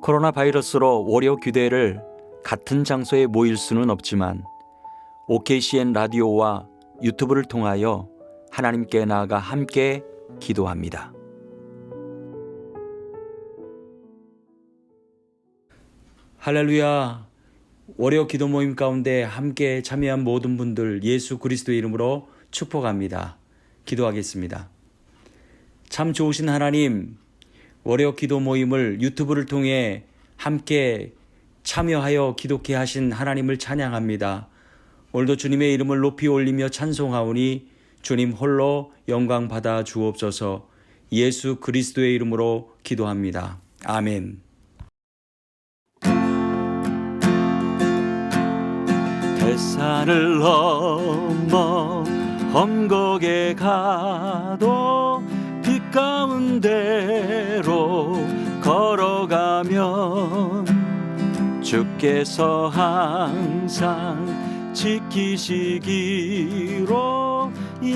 코로나 바이러스로 월요 교대를 같은 장소에 모일 수는 없지만 OKCN 라디오와 유튜브를 통하여 하나님께 나아가 함께 기도합니다. 할렐루야. 월요 기도 모임 가운데 함께 참여한 모든 분들 예수 그리스도의 이름으로 축복합니다. 기도하겠습니다. 참 좋으신 하나님, 월요 기도 모임을 유튜브를 통해 함께 참여하여 기독케 하신 하나님을 찬양합니다. 오늘도 주님의 이름을 높이 올리며 찬송하오니 주님 홀로 영광 받아 주옵소서. 예수 그리스도의 이름으로 기도합니다. 아멘. 대산을 넘어 험곡에 가도 빛 가운데로 걸어가면 주께서 항상 지키시기로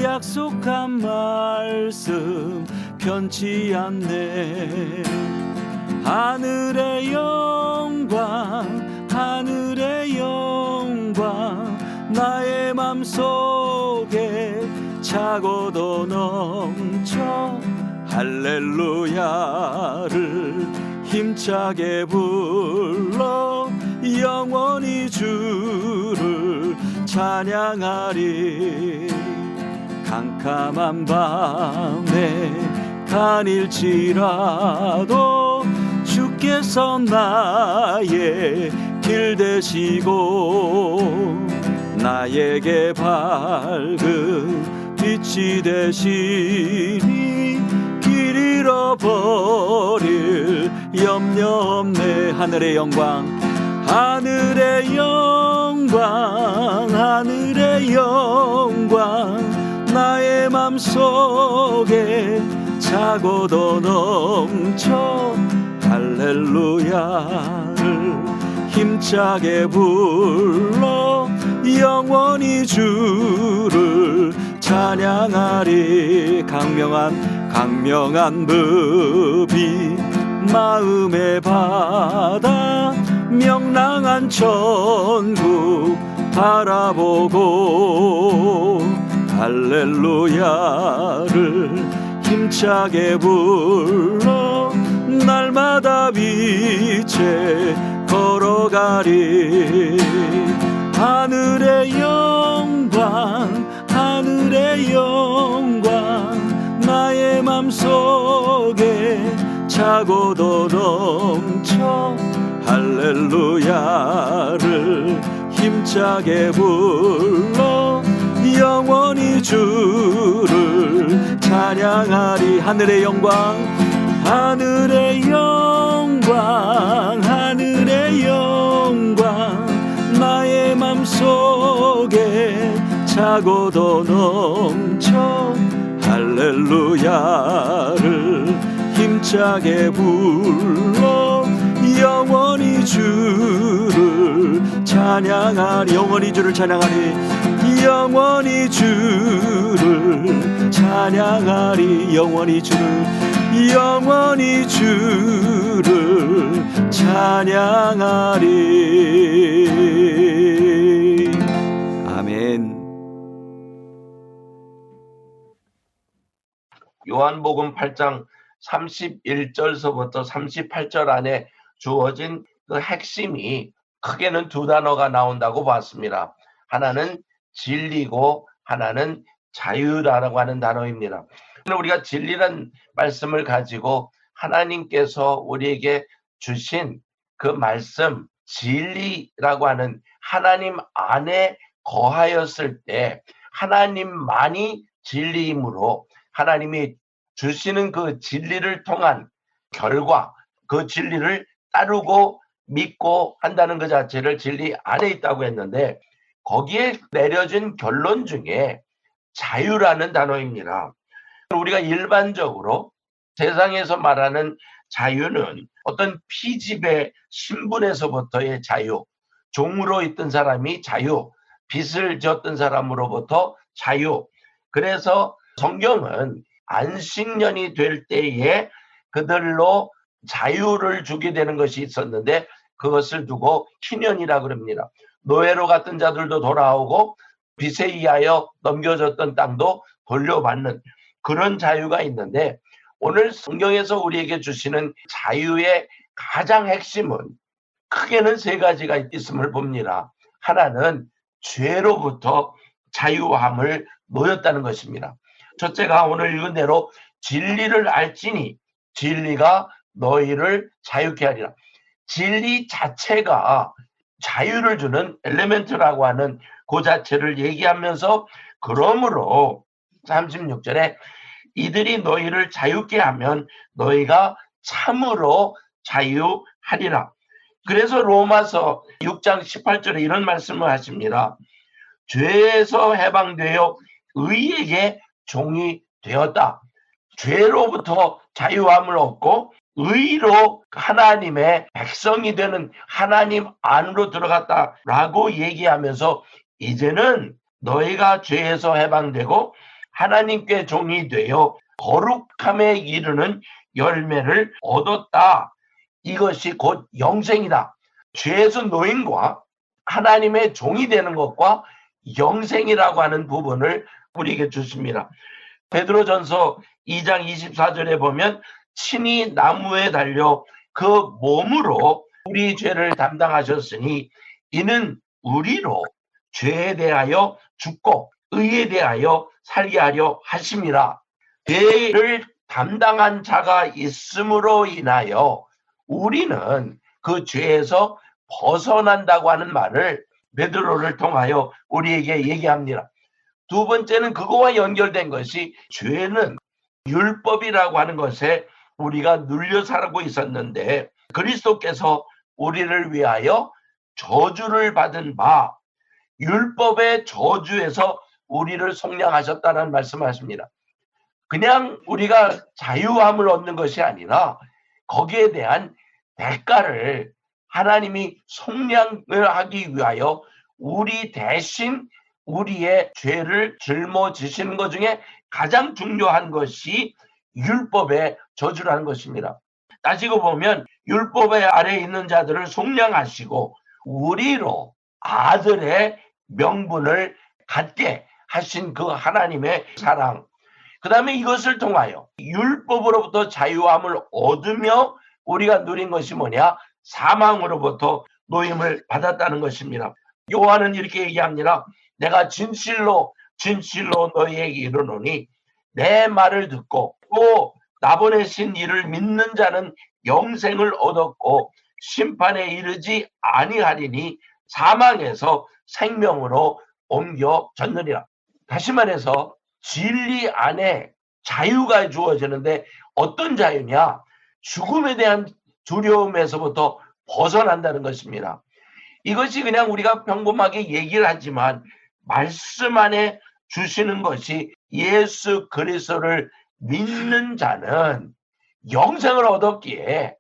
약속한 말씀 변치 않네. 하늘의 영광, 하늘의 영광, 나의 맘속에 차고도 넘쳐 할렐루야를 힘차게 불러 영원히 주를 찬양하리. 캄캄한 밤에 가닐지라도 주께서 나의 길 되시고 나에게 밝은 빛이 되시니 길 잃어버릴 염려 없네. 하늘의 영광, 하늘의 영광, 하늘의 영광, 나의 맘속에 차고도 넘쳐 할렐루야를 힘차게 불러 영원히 주를 찬양하리. 강명한 법이 마음에 받아 명랑한 천국 바라보고 할렐루야를 힘차게 불러 날마다 빛에 걸어가리. 하늘의 영광, 하늘의 영광, 나의 맘속에 차고도 넘쳐 할렐루야를 힘차게 불러 영원히 주를 찬양하리. 하늘의 영광, 하늘의 영광, 하늘의 영광, 나의 맘속에 차고도 넘쳐 할렐루야를 힘차게 불러 영원히 주를 찬양하리. 영원히 주를 찬양하리. 영원히 주를 찬양하리. 영원히 주를, 영원히 주를 찬양하리. 아멘. 요한복음 8장 31절서부터 38절 안에 주어진 그 핵심이 크게는 두 단어가 나온다고 봤습니다. 하나는 진리고 하나는 자유라고 하는 단어입니다. 우리가 진리란 말씀을 가지고 하나님께서 우리에게 주신 그 말씀, 진리라고 하는 하나님 안에 거하였을 때 하나님만이 진리이므로 하나님이 주시는 그 진리를 통한 결과, 그 진리를 따르고 믿고 한다는 것 자체를 진리 안에 있다고 했는데 거기에 내려진 결론 중에 자유라는 단어입니다. 우리가 일반적으로 세상에서 말하는 자유는 어떤 피지배 신분에서부터의 자유, 종으로 있던 사람이 자유, 빚을 졌던 사람으로부터 자유. 그래서 성경은 안식년이 될 때에 그들로 자유를 주게 되는 것이 있었는데 그것을 두고 희년이라 그럽니다. 노예로 갔던 자들도 돌아오고 빚에 의하여 넘겨졌던 땅도 돌려받는 그런 자유가 있는데, 오늘 성경에서 우리에게 주시는 자유의 가장 핵심은 크게는 세 가지가 있음을 봅니다. 하나는 죄로부터 자유함을 놓였다는 것입니다. 첫째가 오늘 읽은 대로 진리를 알지니 진리가 너희를 자유케 하리라. 진리 자체가 자유를 주는 엘레멘트라고 하는 그 자체를 얘기하면서, 그러므로 36절에 이들이 너희를 자유케 하면 너희가 참으로 자유하리라. 그래서 로마서 6장 18절에 이런 말씀을 하십니다. 죄에서 해방되어 의에게 종이 되었다. 죄로부터 자유함을 얻고 의로 하나님의 백성이 되는 하나님 안으로 들어갔다라고 얘기하면서, 이제는 너희가 죄에서 해방되고 하나님께 종이 되어 거룩함에 이르는 열매를 얻었다. 이것이 곧 영생이다. 죄에서 노인과 하나님의 종이 되는 것과 영생이라고 하는 부분을 우리에게 주십니다. 베드로전서 2장 24절에 보면 친히 나무에 달려 그 몸으로 우리 죄를 담당하셨으니 이는 우리로 죄에 대하여 죽고 의에 대하여 살게 하려 하심이라. 죄를 담당한 자가 있음으로 인하여 우리는 그 죄에서 벗어난다고 하는 말을 베드로를 통하여 우리에게 얘기합니다. 두 번째는 그거와 연결된 것이, 죄는 율법이라고 하는 것에 우리가 눌려 살고 있었는데 그리스도께서 우리를 위하여 저주를 받은 바 율법의 저주에서 우리를 속량하셨다는 말씀하십니다. 그냥 우리가 자유함을 얻는 것이 아니라 거기에 대한 대가를 하나님이 속량을 하기 위하여 우리 대신 우리의 죄를 짊어지시는 것 중에 가장 중요한 것이 율법의 저주라는 것입니다. 따지고 보면 율법의 아래에 있는 자들을 속량하시고 우리로 아들의 명분을 갖게 하신 그 하나님의 사랑, 그 다음에 이것을 통하여 율법으로부터 자유함을 얻으며 우리가 누린 것이 뭐냐? 사망으로부터 노임을 받았다는 것입니다. 요한은 이렇게 얘기합니다. 내가 진실로 너희에게 이르노니 내 말을 듣고 또 나 보내신 이를 믿는 자는 영생을 얻었고 심판에 이르지 아니하리니 사망에서 생명으로 옮겨졌느니라. 다시 말해서 진리 안에 자유가 주어지는데 어떤 자유냐? 죽음에 대한 두려움에서부터 벗어난다는 것입니다. 이것이 그냥 우리가 평범하게 얘기를 하지만 말씀 안에 주시는 것이, 예수 그리스도를 믿는 자는 영생을 얻었기에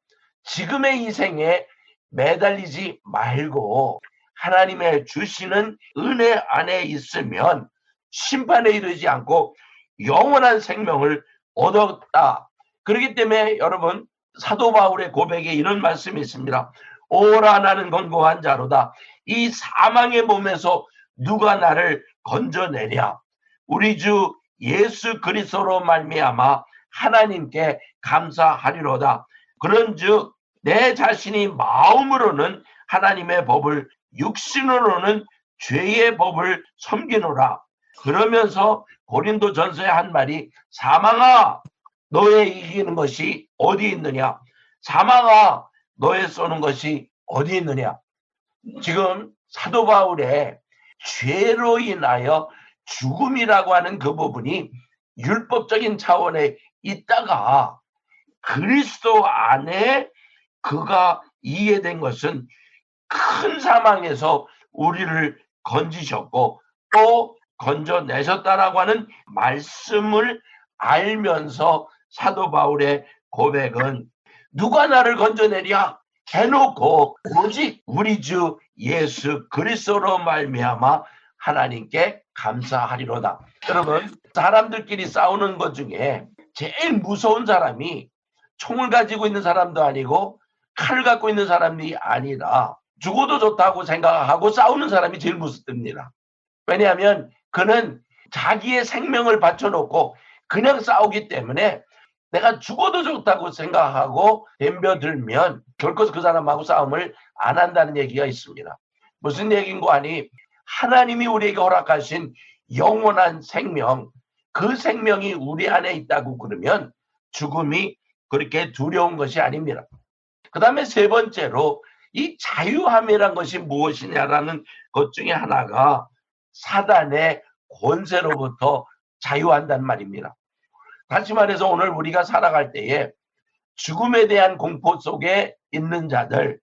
지금의 이 생에 매달리지 말고 하나님의 주시는 은혜 안에 있으면 심판에 이르지 않고 영원한 생명을 얻었다. 그렇기 때문에 여러분, 사도 바울의 고백에 이런 말씀이 있습니다. 오라 나는 권고한 자로다. 이 사망의 몸에서 누가 나를 건져내랴. 우리 주 예수 그리스도로 말미암아 하나님께 감사하리로다. 그런즉 내 자신이 마음으로는 하나님의 법을, 육신으로는 죄의 법을 섬기노라. 그러면서 고린도전서의 한 말이, 사망아 너의 이기는 것이 어디 있느냐? 사망아 너의 쏘는 것이 어디 있느냐? 지금 사도 바울의 죄로 인하여 죽음이라고 하는 그 부분이 율법적인 차원에 있다가 그리스도 안에 그가 이해된 것은 큰 사망에서 우리를 건지셨고 또 건져내셨다라고 하는 말씀을 알면서 사도 바울의 고백은, 누가 나를 건져내랴 해놓고 오직 우리 주 예수 그리스도로 말미암아 하나님께 감사하리로다. 여러분, 사람들끼리 싸우는 것 중에 제일 무서운 사람이 총을 가지고 있는 사람도 아니고 칼을 갖고 있는 사람이 아니라 죽어도 좋다고 생각하고 싸우는 사람이 제일 무섭습니다. 왜냐하면 그는 자기의 생명을 바쳐놓고 그냥 싸우기 때문에 내가 죽어도 좋다고 생각하고 덤벼들면 결코 그 사람하고 싸움을 안 한다는 얘기가 있습니다. 무슨 얘기인고 하니 하나님이 우리에게 허락하신 영원한 생명, 그 생명이 우리 안에 있다고 그러면 죽음이 그렇게 두려운 것이 아닙니다. 그 다음에 세 번째로 이 자유함이란 것이 무엇이냐라는 것 중에 하나가 사단의 권세로부터 자유한단 말입니다. 다시 말해서 오늘 우리가 살아갈 때에 죽음에 대한 공포 속에 있는 자들,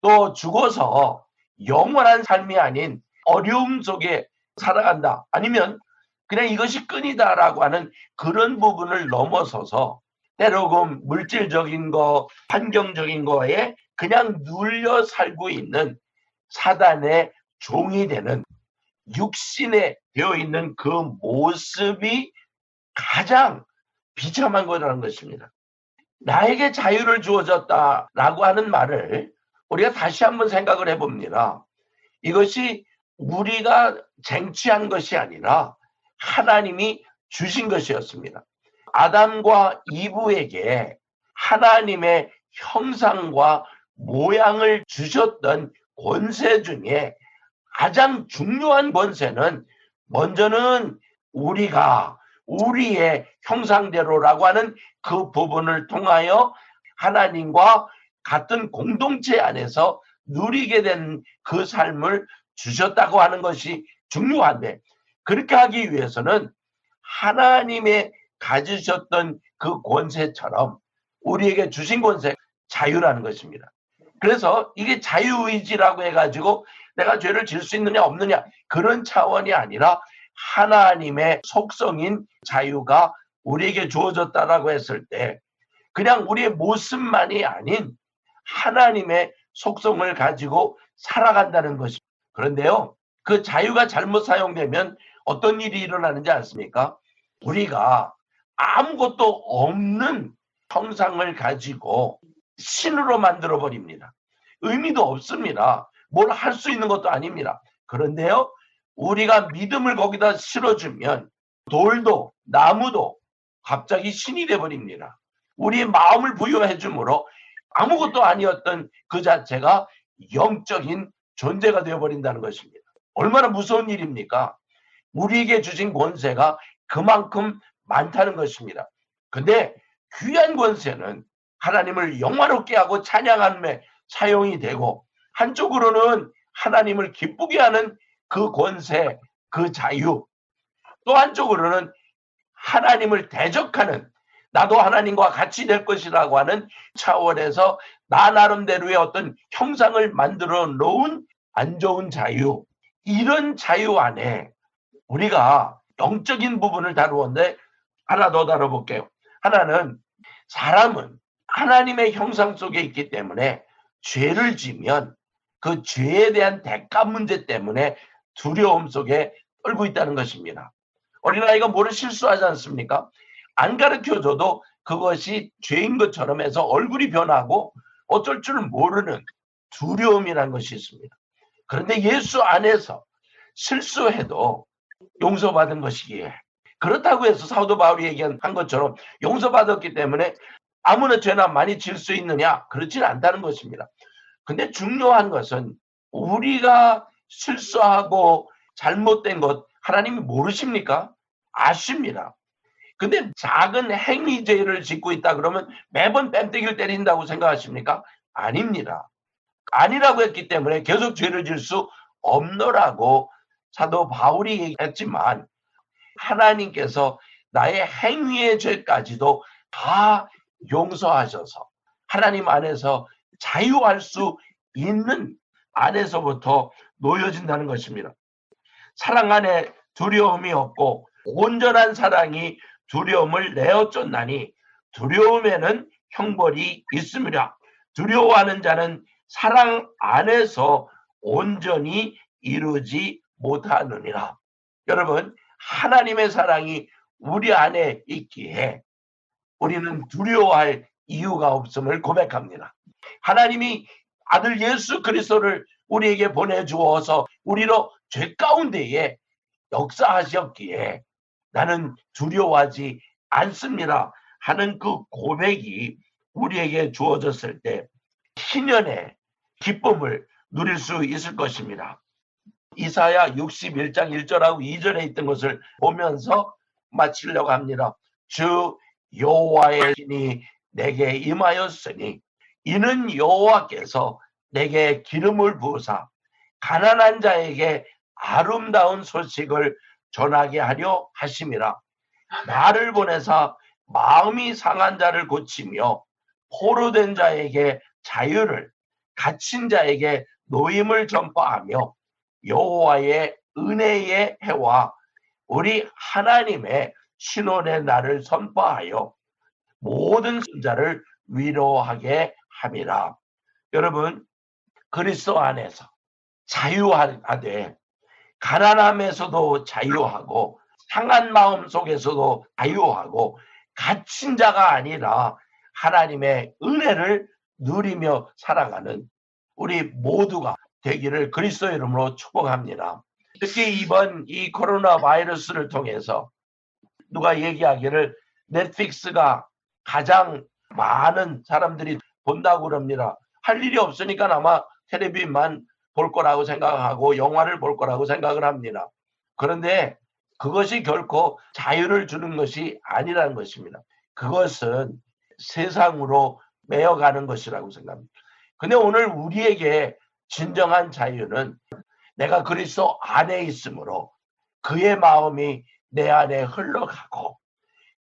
또 죽어서 영원한 삶이 아닌 어려움 속에 살아간다. 아니면 그냥 이것이 끈이다라고 하는 그런 부분을 넘어서서 때로금 물질적인 거, 환경적인 거에 그냥 눌려 살고 있는 사단의 종이 되는 육신에 되어 있는 그 모습이 가장 비참한 거라는 것입니다. 나에게 자유를 주어졌다라고 하는 말을 우리가 다시 한번 생각을 해봅니다. 이것이 우리가 쟁취한 것이 아니라 하나님이 주신 것이었습니다. 아담과 이브에게 하나님의 형상과 모양을 주셨던 권세 중에 가장 중요한 권세는 먼저는 우리가 우리의 형상대로라고 하는 그 부분을 통하여 하나님과 같은 공동체 안에서 누리게 된 그 삶을 주셨다고 하는 것이 중요한데, 그렇게 하기 위해서는 하나님의 가지셨던 그 권세처럼 우리에게 주신 권세, 자유라는 것입니다. 그래서 이게 자유의지라고 해가지고 내가 죄를 질 수 있느냐 없느냐 그런 차원이 아니라 하나님의 속성인 자유가 우리에게 주어졌다라고 했을 때 그냥 우리의 모습만이 아닌 하나님의 속성을 가지고 살아간다는 것입니다. 그런데요, 그 자유가 잘못 사용되면 어떤 일이 일어나는지 아십니까? 우리가 아무것도 없는 형상을 가지고 신으로 만들어 버립니다. 의미도 없습니다. 뭘 할 수 있는 것도 아닙니다. 그런데요, 우리가 믿음을 거기다 실어주면 돌도 나무도 갑자기 신이 되어버립니다. 우리의 마음을 부여해 주므로 아무것도 아니었던 그 자체가 영적인 존재가 되어버린다는 것입니다. 얼마나 무서운 일입니까? 우리에게 주신 권세가 그만큼 많다는 것입니다. 근데 귀한 권세는 하나님을 영화롭게 하고 찬양함에 사용이 되고, 한쪽으로는 하나님을 기쁘게 하는 그 권세, 그 자유, 또 한쪽으로는 하나님을 대적하는, 나도 하나님과 같이 될 것이라고 하는 차원에서 나 나름대로의 어떤 형상을 만들어 놓은 안 좋은 자유, 이런 자유 안에 우리가 영적인 부분을 다루었는데 하나 더 다뤄볼게요. 하나는 사람은 하나님의 형상 속에 있기 때문에 죄를 지면 그 죄에 대한 대가 문제 때문에 두려움 속에 떨고 있다는 것입니다. 어린아이가 뭐를 실수하지 않습니까? 안 가르쳐줘도 그것이 죄인 것처럼 해서 얼굴이 변하고 어쩔 줄 모르는 두려움이라는 것이 있습니다. 그런데 예수 안에서 실수해도 용서받은 것이기에, 그렇다고 해서 사도 바울이 얘기한 것처럼 용서받았기 때문에 아무나 죄나 많이 질 수 있느냐? 그렇지는 않다는 것입니다. 근데 중요한 것은 우리가 실수하고 잘못된 것 하나님이 모르십니까? 아십니다. 근데 작은 행위죄를 짓고 있다 그러면 매번 뺨때기를 때린다고 생각하십니까? 아닙니다. 아니라고 했기 때문에 계속 죄를 질 수 없노라고 사도 바울이 얘기했지만, 하나님께서 나의 행위의 죄까지도 다 용서하셔서 하나님 안에서 자유할 수 있는 안에서부터 놓여진다는 것입니다. 사랑 안에 두려움이 없고 온전한 사랑이 두려움을 내어 쫓나니 두려움에는 형벌이 있음이라. 두려워하는 자는 사랑 안에서 온전히 이루지 못하느니라. 여러분, 하나님의 사랑이 우리 안에 있기에 우리는 두려워할 이유가 없음을 고백합니다. 하나님이 아들 예수 그리스도를 우리에게 보내주어서 우리로 죄 가운데에 역사하셨기에 나는 두려워하지 않습니다 하는 그 고백이 우리에게 주어졌을 때 희년의 기쁨을 누릴 수 있을 것입니다. 이사야 61장 1절하고 2절에 있던 것을 보면서 마치려고 합니다. 주 여호와의 신이 내게 임하였으니 이는 여호와께서 내게 기름을 부으사 가난한 자에게 아름다운 소식을 전하게 하려 하심이라. 나를 보내사 마음이 상한 자를 고치며 포로된 자에게 자유를, 갇힌 자에게 노임을 전파하며 여호와의 은혜의 해와 우리 하나님의 신원의 날을 선포하여 모든 자를 위로하게 함이라. 여러분, 그리스도 안에서 자유하되 가난함에서도 자유하고 상한 마음 속에서도 자유하고 갇힌 자가 아니라 하나님의 은혜를 누리며 살아가는 우리 모두가 되기를 그리스도 이름으로 축복합니다. 특히 이번 이 코로나 바이러스를 통해서 누가 얘기하기를 넷플릭스가 가장 많은 사람들이 본다고 그럽니다. 할 일이 없으니까 아마 텔레비만 볼 거라고 생각하고 영화를 볼 거라고 생각을 합니다. 그런데 그것이 결코 자유를 주는 것이 아니라는 것입니다. 그것은 세상으로 매어가는 것이라고 생각합니다. 근데 오늘 우리에게 진정한 자유는 내가 그리스도 안에 있으므로 그의 마음이 내 안에 흘러가고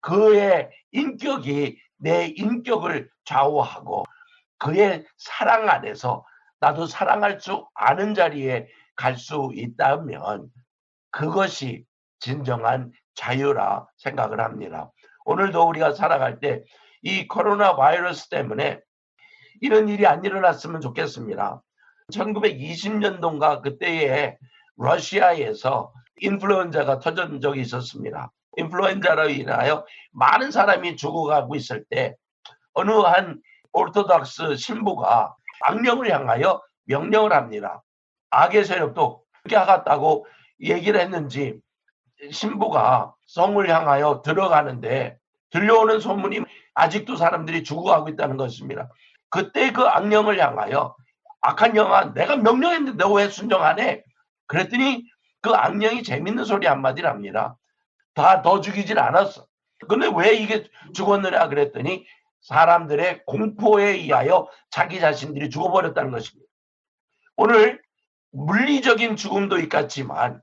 그의 인격이 내 인격을 좌우하고 그의 사랑 안에서 나도 사랑할 수 아는 자리에 갈 수 있다면 그것이 진정한 자유라 생각을 합니다. 오늘도 우리가 살아갈 때 이 코로나 바이러스 때문에 이런 일이 안 일어났으면 좋겠습니다. 1920년도인가 그때에 러시아에서 인플루엔자가 터진 적이 있었습니다. 인플루엔자로 인하여 많은 사람이 죽어가고 있을 때 어느 한 오르토독스 신부가 악령을 향하여 명령을 합니다. 악의 세력도 그렇게 하겠다고 얘기를 했는지 신부가 성을 향하여 들어가는데 들려오는 소문이 아직도 사람들이 죽어가고 있다는 것입니다. 그때 그 악령을 향하여 악한 영아 내가 명령했는데 너 왜 순종하네? 그랬더니 그 악령이 재밌는 소리 한마디를 합니다. 다 더 죽이질 않았어. 근데 왜 이게 죽었느냐 그랬더니 사람들의 공포에 의하여 자기 자신들이 죽어버렸다는 것입니다. 오늘 물리적인 죽음도 있겠지만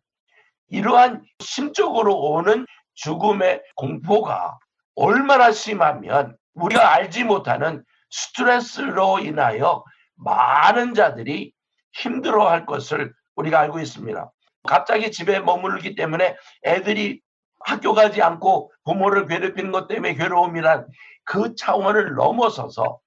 이러한 심적으로 오는 죽음의 공포가 얼마나 심하면 우리가 알지 못하는 스트레스로 인하여 많은 자들이 힘들어할 것을 우리가 알고 있습니다. 갑자기 집에 머무르기 때문에 애들이 학교 가지 않고 부모를 괴롭히는 것 때문에 괴로움이란 그 차원을 넘어서서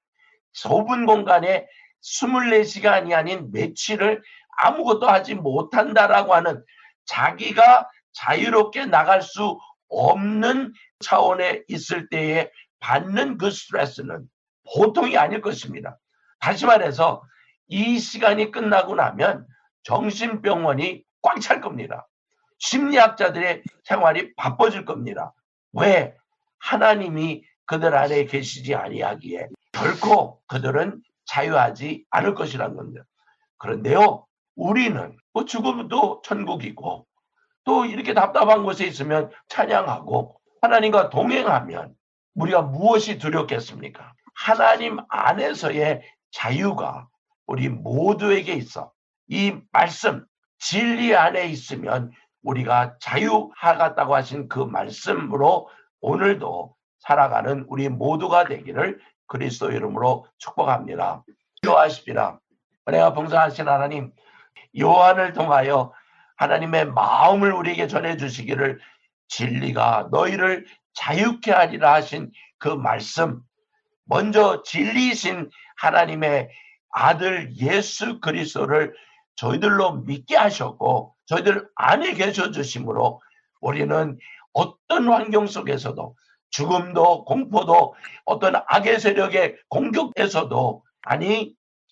좁은 공간에 24시간이 아닌 며칠을 아무것도 하지 못한다라고 하는 자기가 자유롭게 나갈 수 없는 차원에 있을 때에 받는 그 스트레스는 보통이 아닐 것입니다. 다시 말해서 이 시간이 끝나고 나면 정신병원이 꽉 찰 겁니다. 심리학자들의 생활이 바빠질 겁니다. 왜? 하나님이 그들 안에 계시지 아니하기에 결코 그들은 자유하지 않을 것이라는 겁니다. 그런데요, 우리는 뭐 죽음도 천국이고 또 이렇게 답답한 곳에 있으면 찬양하고 하나님과 동행하면 우리가 무엇이 두렵겠습니까? 하나님 안에서의 자유가 우리 모두에게 있어. 이 말씀, 진리 안에 있으면 우리가 자유하겠다고 하신 그 말씀으로 오늘도 살아가는 우리 모두가 되기를 그리스도 이름으로 축복합니다. 기도하십시다. 은혜가 풍성하신 하나님, 요한을 통하여 하나님의 마음을 우리에게 전해주시기를 진리가 너희를 자유케 하리라 하신 그 말씀, 먼저 진리이신 하나님의 아들 예수 그리스도를 저희들로 믿게 하셨고 저희들 안에 계셔 주심으로 우리는 어떤 환경 속에서도 죽음도 공포도 어떤 악의 세력의 공격에서도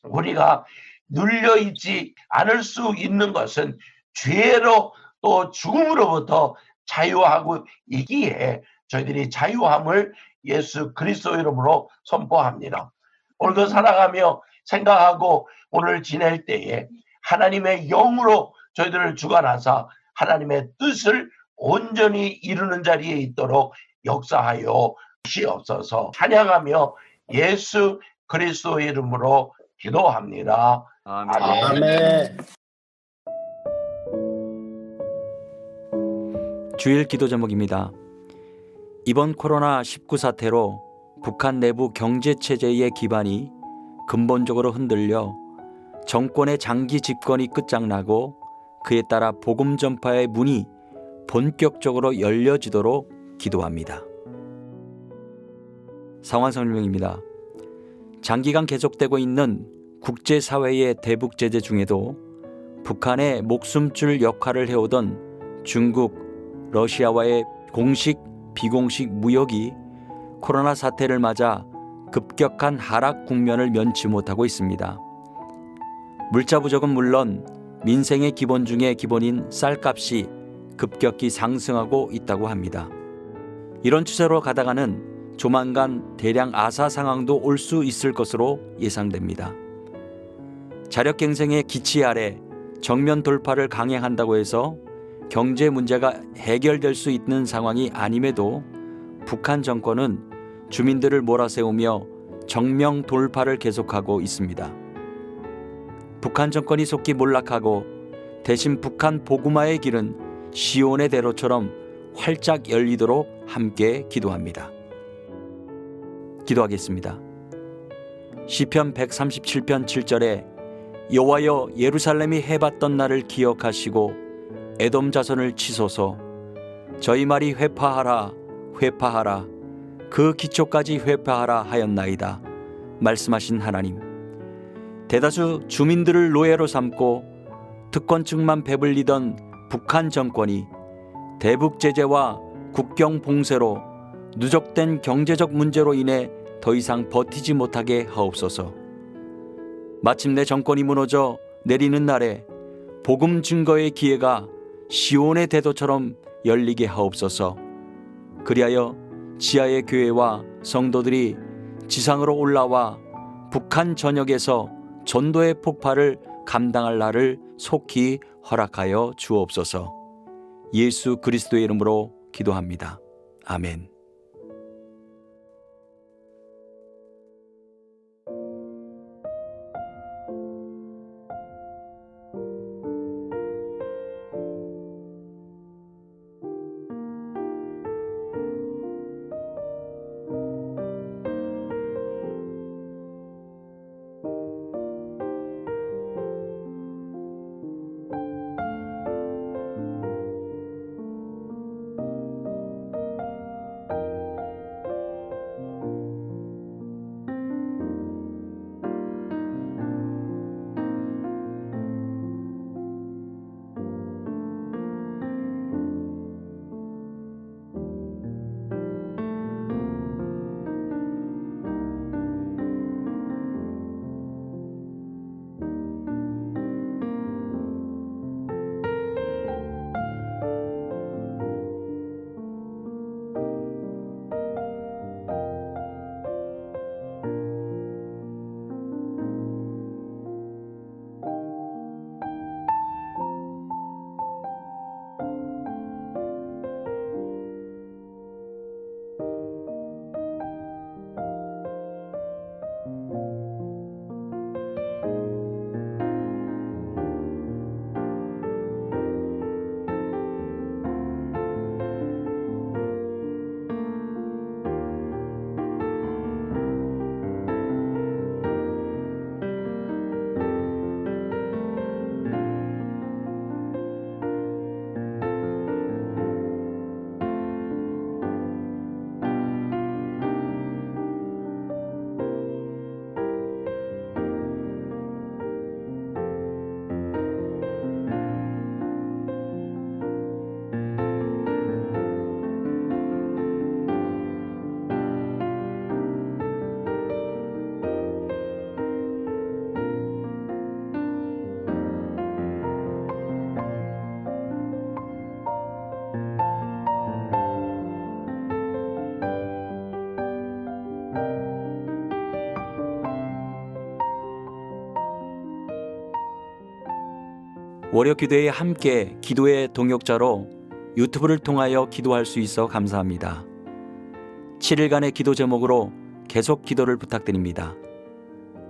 우리가 눌려있지 않을 수 있는 것은 죄로 또 죽음으로부터 자유하고 있기에 저희들이 자유함을 예수 그리스도 이름으로 선포합니다. 오늘도 살아가며 생각하고 오늘 지낼 때에 하나님의 영으로 저희들을 주관하사 하나님의 뜻을 온전히 이루는 자리에 있도록 역사하여 주시옵소서. 찬양하며 예수 그리스도 이름으로 기도합니다. 아멘. 아멘. 주일 기도 제목입니다. 이번 코로나19 사태로 북한 내부 경제 체제의 기반이 근본적으로 흔들려 정권의 장기 집권이 끝장나고 그에 따라 복음 전파의 문이 본격적으로 열려지도록 기도합니다. 상황 설명입니다. 장기간 계속되고 있는 국제사회의 대북 제재 중에도 북한의 목숨줄 역할을 해오던 중국, 러시아와의 공식, 비공식 무역이 코로나 사태를 맞아 급격한 하락 국면을 면치 못하고 있습니다. 물자 부족은 물론 민생의 기본 중에 기본인 쌀값이 급격히 상승하고 있다고 합니다. 이런 추세로 가다가는 조만간 대량 아사 상황도 올 수 있을 것으로 예상됩니다. 자력갱생의 기치 아래 정면 돌파를 강행한다고 해서 경제 문제가 해결될 수 있는 상황이 아님에도 북한 정권은 주민들을 몰아세우며 정면 돌파를 계속하고 있습니다. 북한 정권이 속기 몰락하고 대신 북한 복음화의 길은 시온의 대로처럼 활짝 열리도록 함께 기도합니다. 기도하겠습니다. 시편 137편 7절에 여호와여 예루살렘이 해봤던 날을 기억하시고 에돔 자손을 치소서. 저희 말이 회파하라 회파하라 그 기초까지 회파하라 하였나이다. 말씀하신 하나님, 대다수 주민들을 노예로 삼고 특권층만 배불리던 북한 정권이 대북 제재와 국경 봉쇄로 누적된 경제적 문제로 인해 더 이상 버티지 못하게 하옵소서. 마침내 정권이 무너져 내리는 날에 복음 증거의 기회가 시온의 대도처럼 열리게 하옵소서. 그리하여 지하의 교회와 성도들이 지상으로 올라와 북한 전역에서 전도의 폭발을 감당할 날을 속히 허락하여 주옵소서. 예수 그리스도의 이름으로 기도합니다. 아멘. 월요기도에 함께 기도의 동역자로 유튜브를 통하여 기도할 수 있어 감사합니다. 7일간의 기도 제목으로 계속 기도를 부탁드립니다.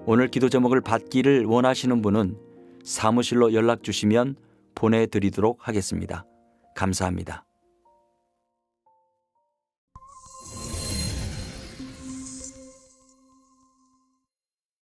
오늘 기도 제목을 받기를 원하시는 분은 사무실로 연락 주시면 보내드리도록 하겠습니다. 감사합니다.